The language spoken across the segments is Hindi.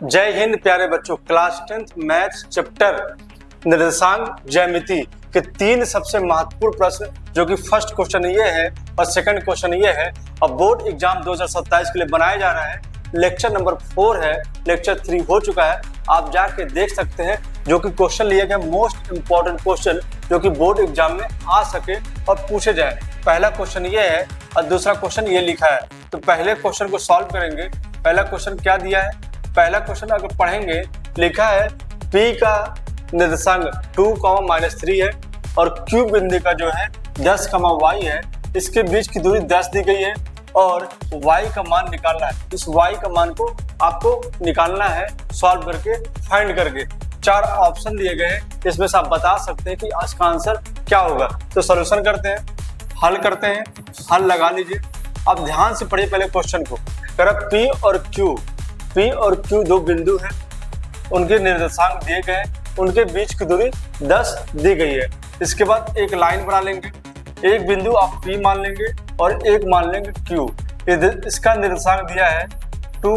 जय हिंद प्यारे बच्चों। क्लास 10th मैथ्स चैप्टर निर्देशांक ज्यामिति के 3 सबसे महत्वपूर्ण प्रश्न, जो कि फर्स्ट क्वेश्चन ये है और सेकंड क्वेश्चन ये है, अब बोर्ड एग्जाम 2027 के लिए बनाया जा रहा है। लेक्चर नंबर 4 है, लेक्चर 3 हो चुका है, आप जाके देख सकते हैं। जो कि क्वेश्चन लिए गए मोस्ट इंपॉर्टेंट क्वेश्चन जो कि बोर्ड एग्जाम में आ सके और पूछे जाए। पहला क्वेश्चन ये है और दूसरा क्वेश्चन ये लिखा है। तो पहले क्वेश्चन को सॉल्व करेंगे। पहला क्वेश्चन क्या दिया है? पहला क्वेश्चन अगर पढ़ेंगे, लिखा है P का निर्देशांक 2, -3 है और Q बिंदु का जो है 10, y है। इसके बीच की दूरी 10 दी गई है और y का मान निकालना है। इस y का मान को आपको निकालना है सॉल्व करके, फाइंड करके। 4 ऑप्शन दिए गए हैं, इसमें से आप बता सकते हैं कि इसका आंसर क्या होगा। तो सॉल्यूशन करते हैं, हल करते हैं। हल लगा लीजिए। अब ध्यान से पढ़िए पहले क्वेश्चन को। अगर P और Q 2 बिंदु हैं, उनके निर्देशांक दिए गए हैं, उनके बीच की दूरी 10 दी गई है। इसके बाद एक लाइन बना लेंगे। एक बिंदु आप P मान लेंगे और एक मान लेंगे Q। इसका निर्देशांक दिया है 2,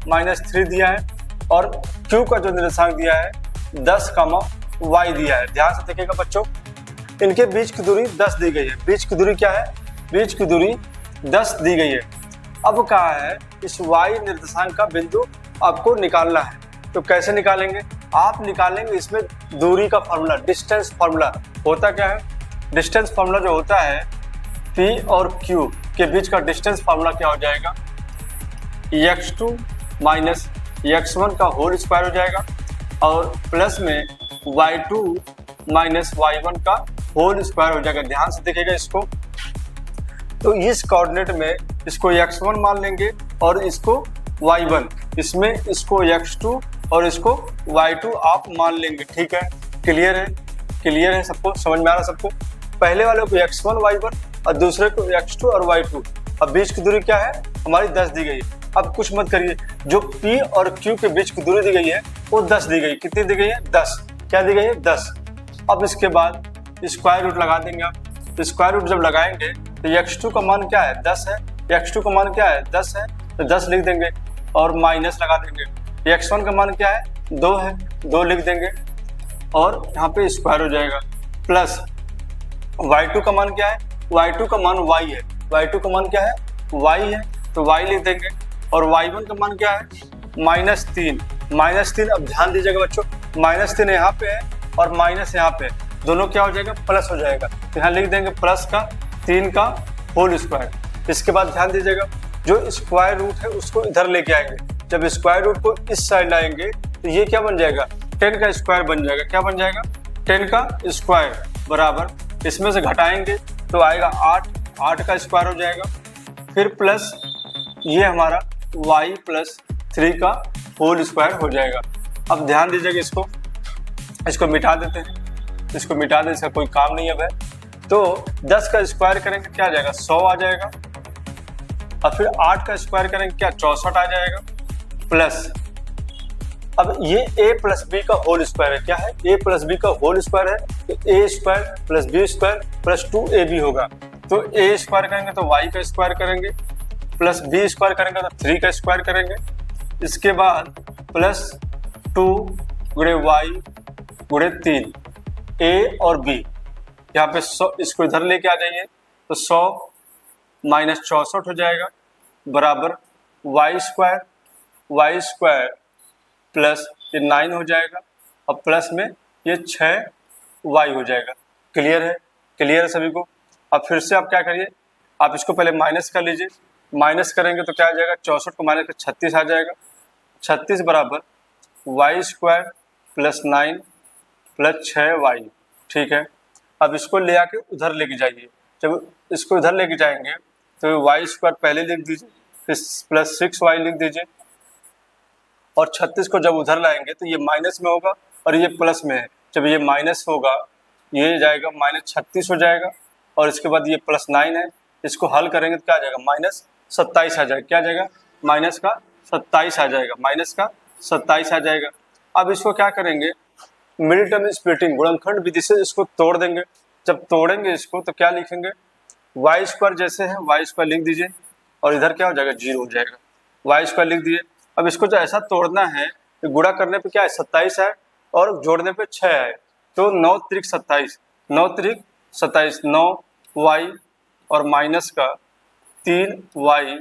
-3 दिया है और Q का जो निर्देशांक दिया है 10, y दिया है। ध्यान से देखिएगा बच्चों, इनके बीच की दूरी 10 दी गई है। बीच की दूरी क्या है? बीच की दूरी 10 दी गई है। अब कहा है इस y निर्देशांक का बिंदु आपको निकालना है। तो कैसे निकालेंगे? आप निकालेंगे इसमें दूरी का फॉर्मूला, डिस्टेंस फार्मूला। होता क्या है? डिस्टेंस फार्मूला जो होता है P और Q के बीच का डिस्टेंस फार्मूला क्या हो जाएगा? x2 - x1 का होल स्क्वायर हो जाएगा और प्लस में y2 - y1 का होल स्क्वायर हो जाएगा। ध्यान से देखिएगा इसको। तो इस कोऑर्डिनेट में इसको x1 मान लेंगे और इसको y1, इसमें इसको x2 और इसको y2 आप मान लेंगे। ठीक है, क्लियर है? क्लियर है सबको? समझ में आ रहा सबको? पहले वाले को x1 y1 और दूसरे को x2 और y2। अब बीच की दूरी क्या है? हमारी 10 दी गई है। अब कुछ मत करिए, जो P और Q के बीच की दूरी दी गई है वो 10 दी गई। कितनी दी गई है? 10। क्या दी गई है? 10। अब इसके बाद स्क्वायर रूट लगा देंगे आप। स्क्वायर रूट जब लगाएंगे तो x2 का मान क्या है? 10 है। x2 का मान क्या है? 10 है, तो 10 लिख देंगे और माइनस लगा देंगे। x1 का मान क्या है? 2 है, 2 लिख देंगे और यहाँ पे स्क्वायर हो जाएगा। प्लस y2 का मान क्या है? y2 का मान y है। y2 का मान क्या है? y है, तो y लिख देंगे। और y1 का मान क्या है? -3। -3, अब ध्यान दीजिएगा बच्चों, -3 यहाँ पे है और माइनस यहाँ पे है। दोनों क्या हो जाएगा? प्लस हो जाएगा। तो यहाँ लिख देंगे प्लस का 3 का होल स्क्वायर। इसके बाद ध्यान दीजिएगा, जो स्क्वायर रूट है उसको इधर लेके आएंगे। जब स्क्वायर रूट को इस साइड लाएंगे तो ये क्या बन जाएगा? 10 का स्क्वायर बन जाएगा। क्या बन जाएगा? 10 का स्क्वायर बराबर, इसमें से घटाएंगे तो आएगा 8, 8 का स्क्वायर हो जाएगा। फिर प्लस ये हमारा y + 3 का होल स्क्वायर हो जाएगा। अब ध्यान दीजिएगा, इसको मिटा देते हैं। इसको मिटा दें, इसका कोई काम नहीं है भाई। तो 10 का स्क्वायर करेंगे क्या आ जाएगा? 100 आ जाएगा। और फिर 8 का स्क्वायर करेंगे क्या? 64 आ जाएगा। प्लस अब ये a + b का होल स्क्वायर है। क्या है? a + b का होल स्क्वायर है, तो a² + b² + 2ab होगा। तो a स्क्वायर करेंगे तो y का स्क्वायर करेंगे, प्लस b स्क्वायर करेंगे तो 3 का स्क्वायर करेंगे। इसके बाद प्लस 2 × y × 3, a और b। यहाँ पे 100, इसको इधर लेके आ जाइए तो 100 - 64 हो जाएगा बराबर y² प्लस ये 9 हो जाएगा और प्लस में ये 6y हो जाएगा। क्लियर है? क्लियर है सभी को? अब फिर से आप क्या करिए, आप इसको पहले माइनस कर लीजिए। माइनस करेंगे तो क्या आ जाएगा? 64 को माइनस कर 36 आ जाएगा। 36 बराबर y² + 9 + 6y। ठीक है, अब इसको ले आके उधर लेके जाइए। जब इसको इधर लेके जाएंगे तो y² पहले लिख दीजिए, फिर प्लस 6y लिख दीजिए और 36 को जब उधर लाएंगे तो ये माइनस में होगा और ये प्लस में है। जब ये माइनस होगा ये जाएगा -36 हो जाएगा और इसके बाद ये +9 है। इसको हल करेंगे तो क्या आ जाएगा? -27 आ जाएगा। क्या आ जाएगा? -27 आ जाएगा। -27 आ जाएगा। अब इसको क्या करेंगे? मिडिल टर्म स्प्लिटिंग, गुणनखंड विधि से इसको तोड़ देंगे। जब तोड़ेंगे इसको तो क्या लिखेंगे? y² जैसे है y² लिख दीजिए और इधर क्या हो जाएगा? 0 हो जाएगा। y² लिख दिए। अब इसको जो ऐसा तोड़ना है, गुणा करने पे क्या है 27 है और जोड़ने पे 6 है, तो 9 त्रिक 27, 9 त्रिक 27, 9y और माइनस का 3y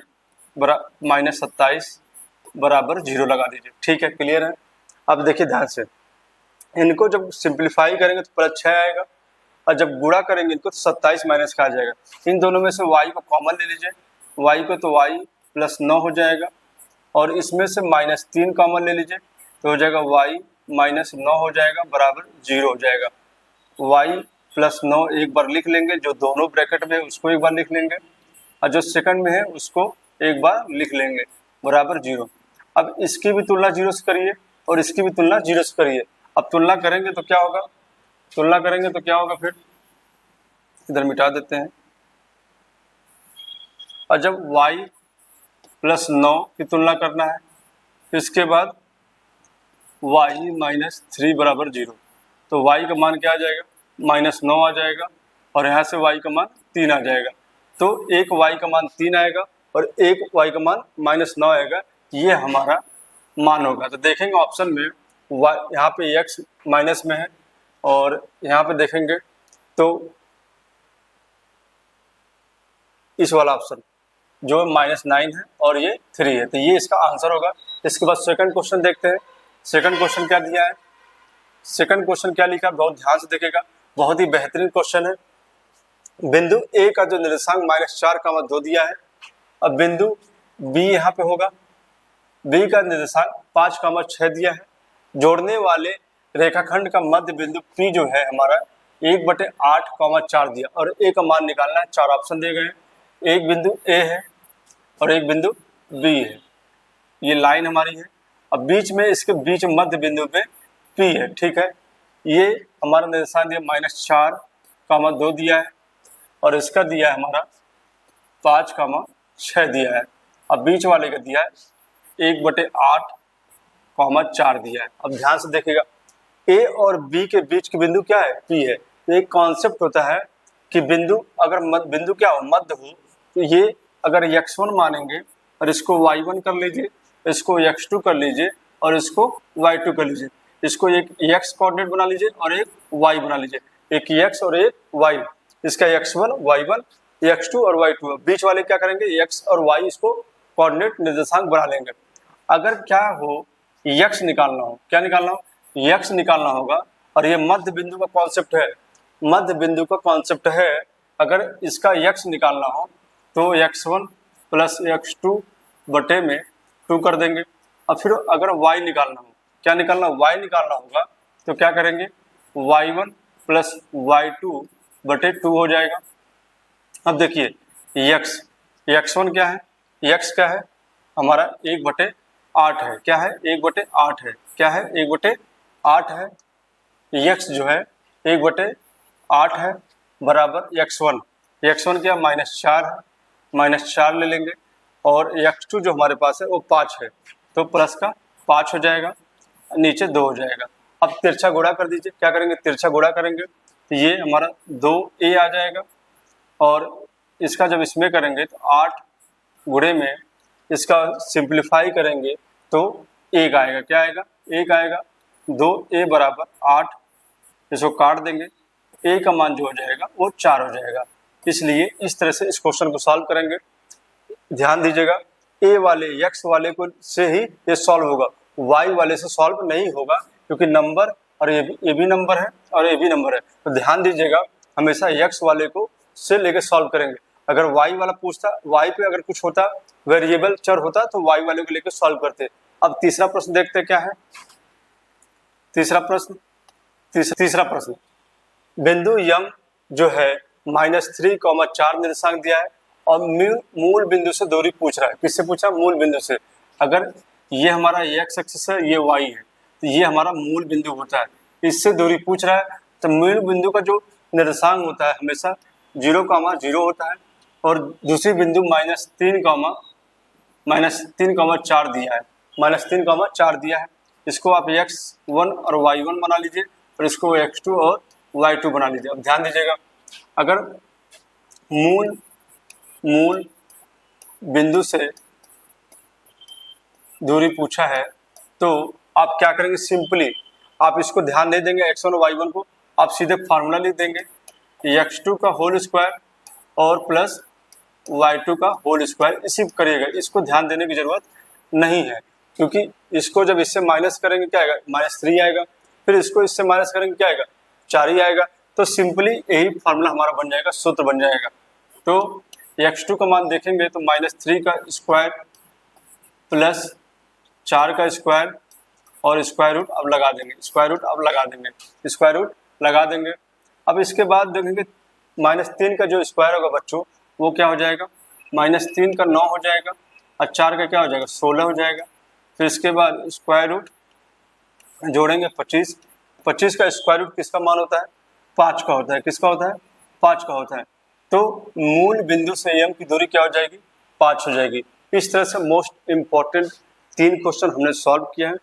माइनस 27 बराबर 0 लगा दीजिए। ठीक है, क्लियर है। अब देखिए ध्यान से, इनको जब सिंप्लीफाई करेंगे तो प्लस 6 आएगा और जब गुणा करेंगे इनको तो 27 माइनस का आ जाएगा। इन दोनों में से y को कॉमन ले लीजिए, y को तो y प्लस 9 हो जाएगा और इसमें से माइनस 3 कॉमन ले लीजिए तो हो जाएगा y माइनस 9 हो जाएगा बराबर 0 हो जाएगा। y प्लस 9 एक बार लिख लेंगे, जो दोनों ब्रैकेट में है उसको एक बार लिख लेंगे और जो सेकंड में है उसको एक बार लिख लेंगे बराबर 0। अब इसकी भी तुलना 0 से करिए और इसकी भी तुलना 0 से करिए। अब तुलना करेंगे तो क्या होगा, तुलना करेंगे तो क्या होगा, फिर इधर मिटा देते हैं। और जब y प्लस 9 की तुलना करना है, इसके बाद y माइनस 3 बराबर 0, तो y का मान क्या आ जाएगा, माइनस 9 आ जाएगा और यहाँ से y का मान 3 आ जाएगा। तो एक y का मान 3 आएगा और एक y का मान माइनस 9 आएगा, ये हमारा मान होगा। तो देखेंगे ऑप्शन में यहाँ पे x माइनस में है और यहाँ पे देखेंगे तो इस वाला ऑप्शन जो -9 है और ये 3 है, तो ये इसका आंसर होगा। इसके बाद सेकंड क्वेश्चन देखते हैं। सेकंड क्वेश्चन क्या दिया है, सेकंड क्वेश्चन क्या लिखा, बहुत ध्यान से देखिएगा, बहुत ही बेहतरीन क्वेश्चन है। बिंदु ए का जो निर्देशांक -4,2 दिया है, अब बिंदु बी यहाँ पे होगा, बी का निर्देशांक 5,6 दिया है। जोड़ने वाले रेखाखंड का मध्य बिंदु पी जो है हमारा 1/8,4 दिया और ए का मान निकालना है। 4 ऑप्शन दिए गए हैं, एक बिंदु ए है और एक बिंदु बी है, ये लाइन हमारी है। अब बीच में इसके बीच मध्य बिंदु पे पी है, ठीक है। ये हमारा निर्देशांक दिया -4,2 दिया है और इसका दिया है हमारा 5,6 दिया है। अब बीच वाले का दिया है 1/8,4 दिया है। अब ध्यान से देखिएगा, ए और बी के बीच के बिंदु क्या है, पी है। तो एक कॉन्सेप्ट होता है कि बिंदु अगर बिंदु क्या हो, मध्य हो, तो ये अगर x1 मानेंगे और इसको y1 कर लीजिए, इसको x2 कर लीजिए और इसको y2 कर लीजिए, इसको एक x कोऑर्डिनेट बना लीजिए और एक y बना लीजिए, एक x और एक y, इसका x1 y1 x2 और y2। बीच वाले क्या करेंगे, x और y इसको कोऑर्डिनेट निर्देशांक बना लेंगे। अगर क्या हो x निकालना हो, क्या निकालना हो, x निकालना होगा और ये मध्य बिंदु का कॉन्सेप्ट है, मध्य बिंदु का कॉन्सेप्ट है। अगर इसका x निकालना हो तो x1 प्लस x2 बटे में 2 कर देंगे। और फिर अगर y निकालना हो, क्या निकालना, y निकालना होगा तो क्या करेंगे, y1 प्लस y2 बटे 2 हो जाएगा। अब देखिए x1 क्या है, x क्या है हमारा 1/8 है, क्या है 1/8 है, क्या है 1/8 है। x जो है 1/8 है बराबर x1 क्या -4 है, -4 ले लेंगे और x2 जो हमारे पास है वो 5 है, तो प्लस का 5 हो जाएगा, नीचे 2 हो जाएगा। अब तिरछा गुणा कर दीजिए, क्या करेंगे, तिरछा गुणा करेंगे तो ये हमारा 2a आ जाएगा और इसका जब इसमें करेंगे तो 8 गुणे में इसका सिंप्लीफाई करेंगे तो 1 आएगा, क्या आएगा, 1 आएगा। 2a बराबर 8, इसको काट देंगे, a का मान जो हो जाएगा वो 4 हो जाएगा। इसलिए इस तरह से इस क्वेश्चन को सॉल्व करेंगे। ध्यान दीजिएगा, a वाले x वाले को से ही ये सॉल्व होगा, y वाले से सॉल्व नहीं होगा, क्योंकि नंबर और ये भी नंबर है और ये भी नंबर है। तो ध्यान दीजिएगा, हमेशा x वाले को से लेकर सॉल्व करेंगे। अगर y वाला पूछता, y पे अगर कुछ होता, वेरिएबल चर होता, तो y वाले को लेकर सॉल्व करते। अब तीसरा प्रश्न देखते क्या है। तीसरा प्रश्न बिंदु यम जो है -3,4 निर्देशांक दिया है और मूल बिंदु से दूरी पूछ रहा है। किससे पूछा, मूल बिंदु से। अगर ये हमारा x एक्सिस है, ये y है, तो ये हमारा मूल बिंदु होता है, इससे दूरी पूछ रहा है। तो मूल बिंदु का जो निर्देशांक होता है हमेशा 0,0 होता है और दूसरी बिंदु -3,4 दिया है, -3,4 दिया है। इसको आप x1 और y1 बना लीजिए और इसको x2 और y2 बना लीजिए। अब ध्यान दीजिएगा, अगर मूल बिंदु से दूरी पूछा है तो आप क्या करेंगे, सिंपली आप इसको ध्यान नहीं देंगे x1 और y1 को, आप सीधे फार्मूला लिख देंगे x2 का होल स्क्वायर और प्लस y2 का होल स्क्वायर, इसी करिएगा। इसको ध्यान देने की जरूरत नहीं है, क्योंकि इसको जब इससे माइनस करेंगे क्या आएगा, -3 आएगा, फिर इसको इससे माइनस करेंगे क्या आएगा, 4 ही आएगा। तो सिंपली यही फार्मूला हमारा बन जाएगा, सूत्र बन जाएगा। तो x2 का मान देखेंगे तो -3 का स्क्वायर प्लस 4 का स्क्वायर और स्क्वायर रूट अब लगा देंगे, स्क्वायर रूट अब लगा देंगे, स्क्वायर रूट लगा देंगे। अब इसके बाद देखेंगे -3 का जो स्क्वायर होगा बच्चों वो क्या हो जाएगा, -3 का 9 हो जाएगा और 4 का क्या हो जाएगा, 16 हो जाएगा। फिर इसके बाद स्क्वायर रूट जोड़ेंगे 25, 25 का स्क्वायर रूट किसका मान होता है, 5 का होता है। किसका होता है, 5 का होता है। तो मूल बिंदु से एम की दूरी क्या हो जाएगी, 5 हो जाएगी। इस तरह से मोस्ट इम्पॉर्टेंट 3 क्वेश्चन हमने सॉल्व किया है।